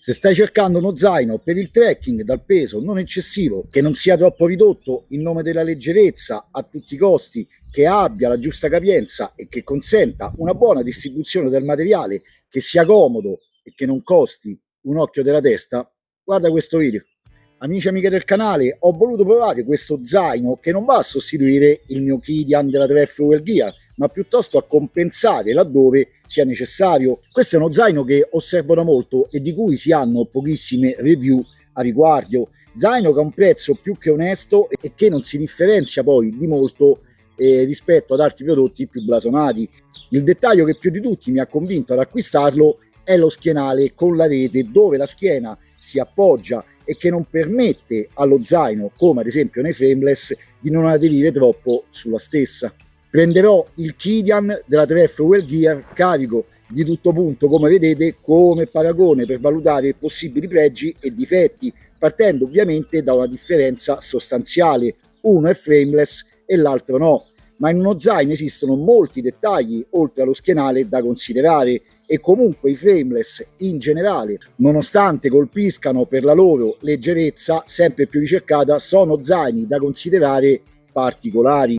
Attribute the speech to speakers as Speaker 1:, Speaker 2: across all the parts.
Speaker 1: Se stai cercando uno zaino per il trekking dal peso non eccessivo, che non sia troppo ridotto in nome della leggerezza a tutti i costi, che abbia la giusta capienza e che consenta una buona distribuzione del materiale, che sia comodo e che non costi un occhio della testa, guarda questo video. Amici e amiche del canale, ho voluto provare questo zaino che non va a sostituire il mio Kidian della Travel Gear, ma piuttosto a compensare laddove sia necessario. Questo è uno zaino che osservo da molto e di cui si hanno pochissime review a riguardo. Zaino che ha un prezzo più che onesto e che non si differenzia poi di molto rispetto ad altri prodotti più blasonati. Il dettaglio che più di tutti mi ha convinto ad acquistarlo è lo schienale con la rete, dove la schiena si appoggia e che non permette allo zaino, come ad esempio nei frameless, di non aderire troppo sulla stessa. Prenderò il Kidian della Travel Gear carico di tutto punto, come vedete, come paragone per valutare possibili pregi e difetti, partendo ovviamente da una differenza sostanziale. Uno è frameless e l'altro no, ma in uno zaino esistono molti dettagli oltre allo schienale da considerare, e comunque i frameless in generale, nonostante colpiscano per la loro leggerezza sempre più ricercata, sono zaini da considerare particolari.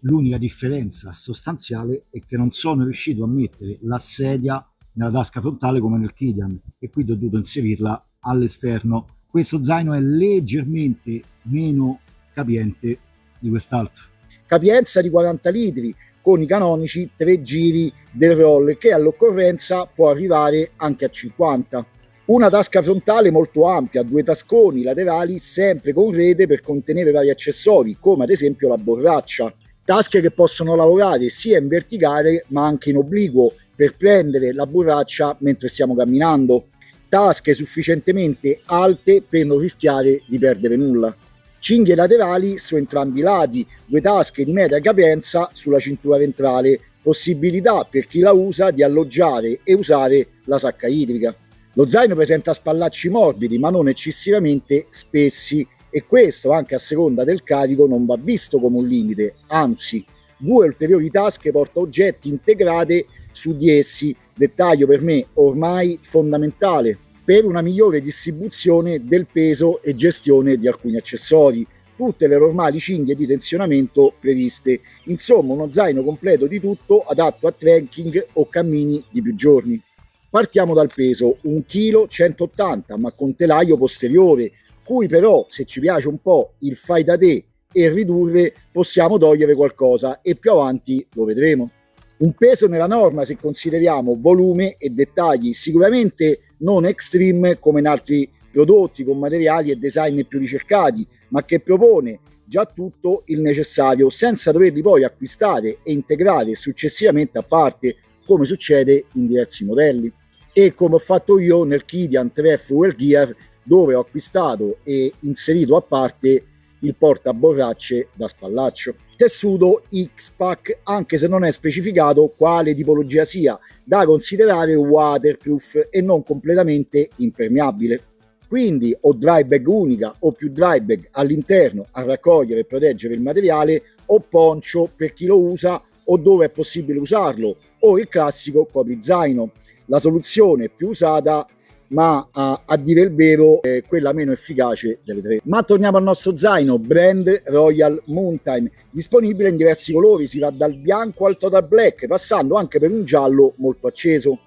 Speaker 1: L'unica differenza sostanziale è che non sono riuscito a mettere la sedia nella tasca frontale come nel Kidian, e quindi ho dovuto inserirla all'esterno. Questo zaino è leggermente meno capiente di quest'altro. Capienza di 40 litri con i canonici 3 giri del roll, che all'occorrenza può arrivare anche a 50. Una tasca frontale molto ampia, 2 tasconi laterali sempre con rete per contenere vari accessori, come ad esempio la borraccia. Tasche che possono lavorare sia in verticale ma anche in obliquo per prendere la borraccia mentre stiamo camminando. Tasche sufficientemente alte per non rischiare di perdere nulla. Cinghie laterali su entrambi i lati, 2 tasche di media capienza sulla cintura ventrale, possibilità per chi la usa di alloggiare e usare la sacca idrica. Lo zaino presenta spallacci morbidi ma non eccessivamente spessi, e questo anche a seconda del carico non va visto come un limite, anzi 2 ulteriori tasche porta oggetti integrate su di essi, dettaglio per me ormai fondamentale per una migliore distribuzione del peso e gestione di alcuni accessori, tutte le normali cinghie di tensionamento previste. Insomma, uno zaino completo di tutto, adatto a trekking o cammini di più giorni. Partiamo dal peso, 1,180 kg ma con telaio posteriore, cui però, se ci piace un po' il fai da te e ridurre, possiamo togliere qualcosa e più avanti lo vedremo. Un peso nella norma se consideriamo volume e dettagli, sicuramente non extreme come in altri prodotti con materiali e design più ricercati, ma che propone già tutto il necessario senza doverli poi acquistare e integrare successivamente a parte, come succede in diversi modelli e come ho fatto io nel Kidian Travel Gear, dove ho acquistato e inserito a parte il portaborracce da spallaccio. Tessuto X-Pack, anche se non è specificato quale tipologia sia, da considerare waterproof e non completamente impermeabile. Quindi o dry bag unica o più dry bag all'interno a raccogliere e proteggere il materiale, o poncho per chi lo usa o dove è possibile usarlo, o il classico coprizaino, la soluzione più usata ma a dire il vero quella meno efficace delle tre. Ma torniamo al nostro zaino, brand Royal Mountain, disponibile in diversi colori, si va dal bianco al total black, passando anche per un giallo molto acceso.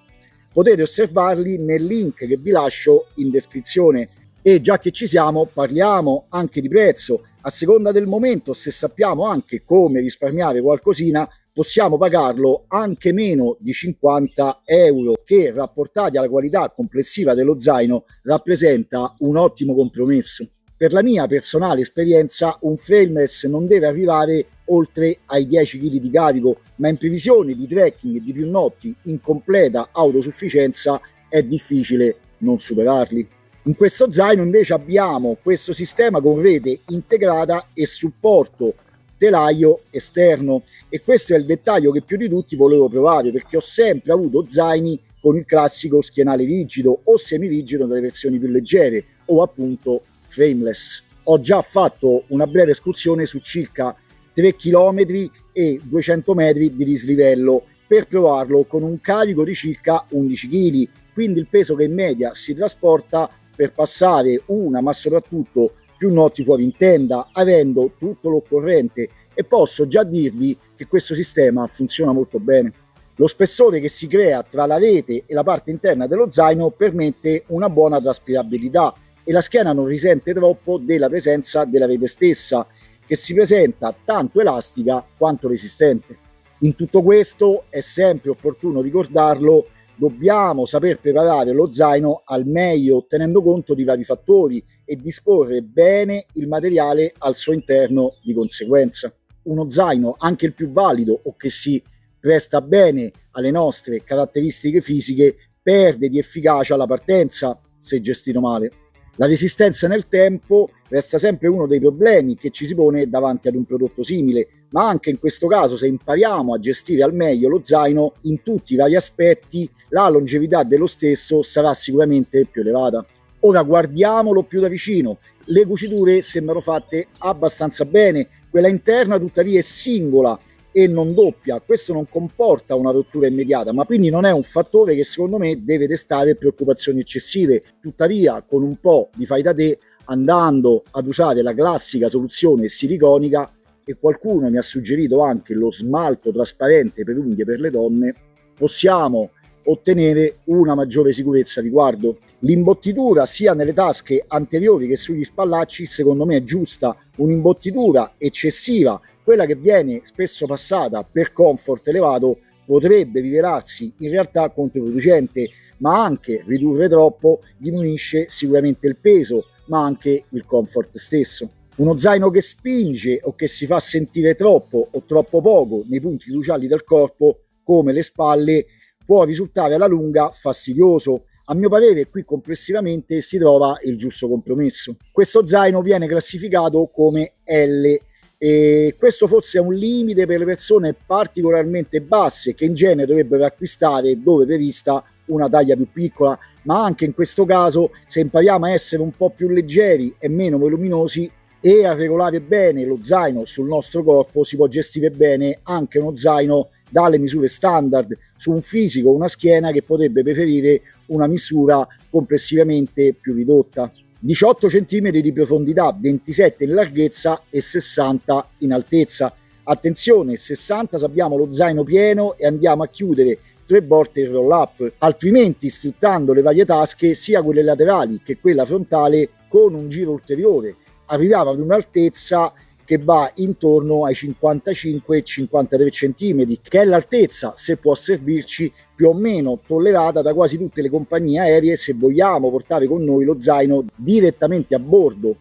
Speaker 1: Potete osservarli nel link che vi lascio in descrizione. E già che ci siamo, parliamo anche di prezzo. A seconda del momento, se sappiamo anche come risparmiare qualcosina, possiamo pagarlo anche meno di 50 euro, che rapportati alla qualità complessiva dello zaino rappresenta un ottimo compromesso. Per la mia personale esperienza, un frameless non deve arrivare oltre ai 10 kg di carico, ma in previsione di trekking di più notti in completa autosufficienza è difficile non superarli. In questo zaino invece abbiamo questo sistema con rete integrata e supporto telaio esterno, e questo è il dettaglio che più di tutti volevo provare, perché ho sempre avuto zaini con il classico schienale rigido o semirigido nelle versioni più leggere, o appunto frameless. Ho già fatto una breve escursione su circa 3 km e 200 metri di dislivello per provarlo con un carico di circa 11 kg, quindi il peso che in media si trasporta per passare una, ma soprattutto più notti fuori in tenda, avendo tutto l'occorrente, e posso già dirvi che questo sistema funziona molto bene. Lo spessore che si crea tra la rete e la parte interna dello zaino permette una buona traspirabilità e la schiena non risente troppo della presenza della rete stessa, che si presenta tanto elastica quanto resistente. In tutto questo è sempre opportuno ricordarlo, dobbiamo saper preparare lo zaino al meglio tenendo conto di vari fattori e disporre bene il materiale al suo interno di conseguenza. Uno zaino, anche il più valido o che si presta bene alle nostre caratteristiche fisiche, perde di efficacia alla partenza se gestito male. La resistenza nel tempo resta sempre uno dei problemi che ci si pone davanti ad un prodotto simile, ma anche in questo caso, se impariamo a gestire al meglio lo zaino in tutti i vari aspetti, la longevità dello stesso sarà sicuramente più elevata. Ora guardiamolo più da vicino. Le cuciture sembrano fatte abbastanza bene, quella interna tuttavia è singola e non doppia. Questo non comporta una rottura immediata, ma quindi non è un fattore che secondo me deve destare preoccupazioni eccessive. Tuttavia, con un po' di fai da te, andando ad usare la classica soluzione siliconica, e qualcuno mi ha suggerito anche lo smalto trasparente per unghie per le donne, possiamo ottenere una maggiore sicurezza a riguardo. L'imbottitura sia nelle tasche anteriori che sugli spallacci secondo me è giusta. Un'imbottitura eccessiva, quella che viene spesso passata per comfort elevato, potrebbe rivelarsi in realtà controproducente, ma anche ridurre troppo diminuisce sicuramente il peso, ma anche il comfort stesso. Uno zaino che spinge o che si fa sentire troppo o troppo poco nei punti cruciali del corpo, come le spalle, può risultare alla lunga fastidioso. A mio parere qui complessivamente si trova il giusto compromesso. Questo zaino viene classificato come L, e questo forse è un limite per le persone particolarmente basse, che in genere dovrebbero acquistare dove prevista una taglia più piccola, ma anche in questo caso, se impariamo a essere un po' più leggeri e meno voluminosi e a regolare bene lo zaino sul nostro corpo, si può gestire bene anche uno zaino dalle misure standard su un fisico o una schiena che potrebbe preferire una misura complessivamente più ridotta. 18 cm di profondità, 27 in larghezza e 60 in altezza. Attenzione, 60 se abbiamo lo zaino pieno e andiamo a chiudere 3 volte il roll up, altrimenti sfruttando le varie tasche, sia quelle laterali che quella frontale, con un giro ulteriore arriviamo ad un'altezza che va intorno ai 55-53 cm, che è l'altezza, se può servirci, più o meno tollerata da quasi tutte le compagnie aeree se vogliamo portare con noi lo zaino direttamente a bordo.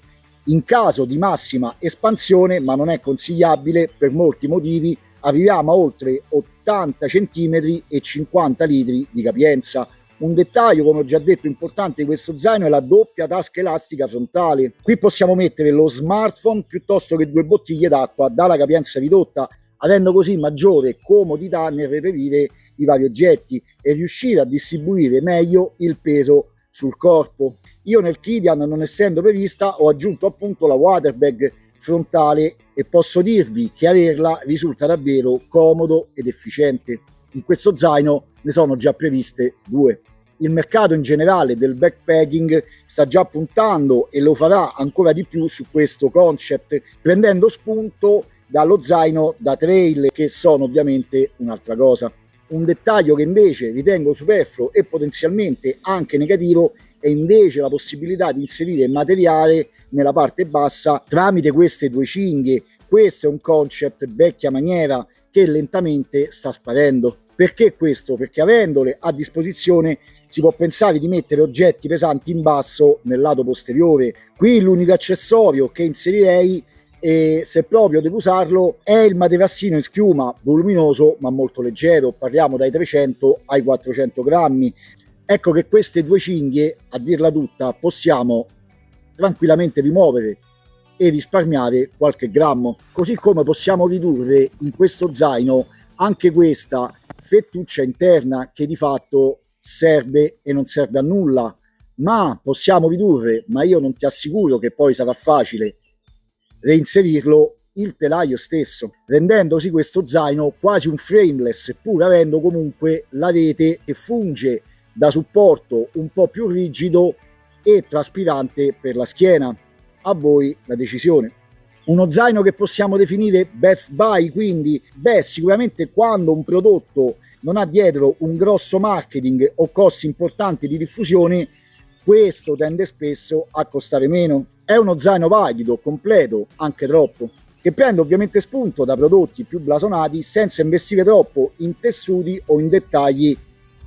Speaker 1: In caso di massima espansione, ma non è consigliabile per molti motivi, arriviamo a oltre 80 cm e 50 litri di capienza. Un dettaglio, come ho già detto, importante di questo zaino è la doppia tasca elastica frontale. Qui possiamo mettere lo smartphone piuttosto che 2 bottiglie d'acqua dalla capienza ridotta, avendo così maggiore comodità nel reperire i vari oggetti e riuscire a distribuire meglio il peso sul corpo. Io nel Kidian, non essendo prevista, ho aggiunto appunto la waterbag frontale e posso dirvi che averla risulta davvero comodo ed efficiente. In questo zaino ne sono già previste 2. Il mercato in generale del backpacking sta già puntando e lo farà ancora di più su questo concept, prendendo spunto dallo zaino da trail, che sono ovviamente un'altra cosa. Un dettaglio che invece ritengo superfluo e potenzialmente anche negativo è invece la possibilità di inserire materiale nella parte bassa tramite queste 2 cinghie. Questo è un concept vecchia maniera che lentamente sta sparendo. Perché questo? Perché avendole a disposizione si può pensare di mettere oggetti pesanti in basso nel lato posteriore. Qui l'unico accessorio che inserirei, e se proprio devo usarlo, è il materassino in schiuma, voluminoso ma molto leggero, parliamo dai 300 ai 400 grammi. Ecco che queste 2 cinghie, a dirla tutta, possiamo tranquillamente rimuovere e risparmiare qualche grammo. Così come possiamo ridurre in questo zaino anche questa fettuccia interna che di fatto serve e non serve a nulla, ma possiamo ridurre, ma io non ti assicuro che poi sarà facile reinserirlo, il telaio stesso, rendendosi questo zaino quasi un frameless, pur avendo comunque la rete che funge da supporto un po' più rigido e traspirante per la schiena. A voi la decisione. Uno zaino che possiamo definire best buy, quindi sicuramente quando un prodotto non ha dietro un grosso marketing o costi importanti di diffusione, questo tende spesso a costare meno. È uno zaino valido, completo, anche troppo, che prende ovviamente spunto da prodotti più blasonati senza investire troppo in tessuti o in dettagli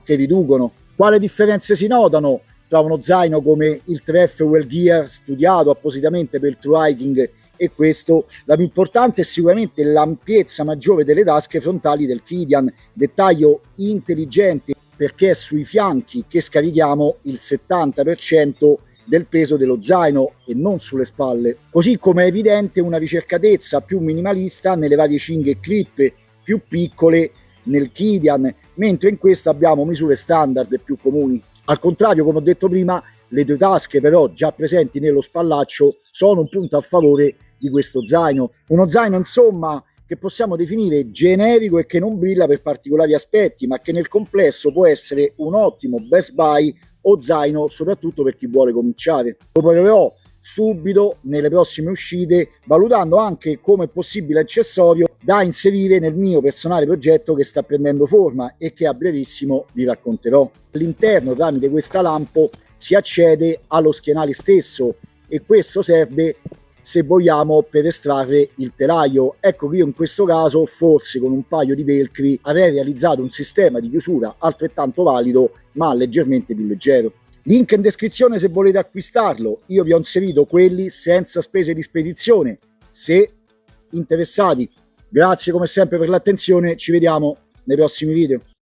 Speaker 1: che riducono. Quali differenze si notano tra uno zaino come il 3F Well Gear, studiato appositamente per il true hiking, e questo? La più importante è sicuramente l'ampiezza maggiore delle tasche frontali del Kidian, dettaglio intelligente perché è sui fianchi che scarichiamo il 70% del peso dello zaino e non sulle spalle. Così come è evidente una ricercatezza più minimalista nelle varie cinghie e clip più piccole nel Kidian, mentre in questo abbiamo misure standard più comuni. Al contrario, come ho detto prima, le due tasche però già presenti nello spallaccio sono un punto a favore di questo zaino. Uno zaino insomma che possiamo definire generico e che non brilla per particolari aspetti, ma che nel complesso può essere un ottimo best buy o zaino soprattutto per chi vuole cominciare. Lo proverò subito nelle prossime uscite, valutando anche come possibile accessorio da inserire nel mio personale progetto che sta prendendo forma e che a brevissimo vi racconterò. All'interno, tramite questa lampo, si accede allo schienale stesso e questo serve, se vogliamo, per estrarre il telaio. Ecco che io in questo caso, forse con un paio di velcri, avrei realizzato un sistema di chiusura altrettanto valido ma leggermente più leggero. Link in descrizione se volete acquistarlo, io vi ho inserito quelli senza spese di spedizione, se interessati. Grazie come sempre per l'attenzione, ci vediamo nei prossimi video.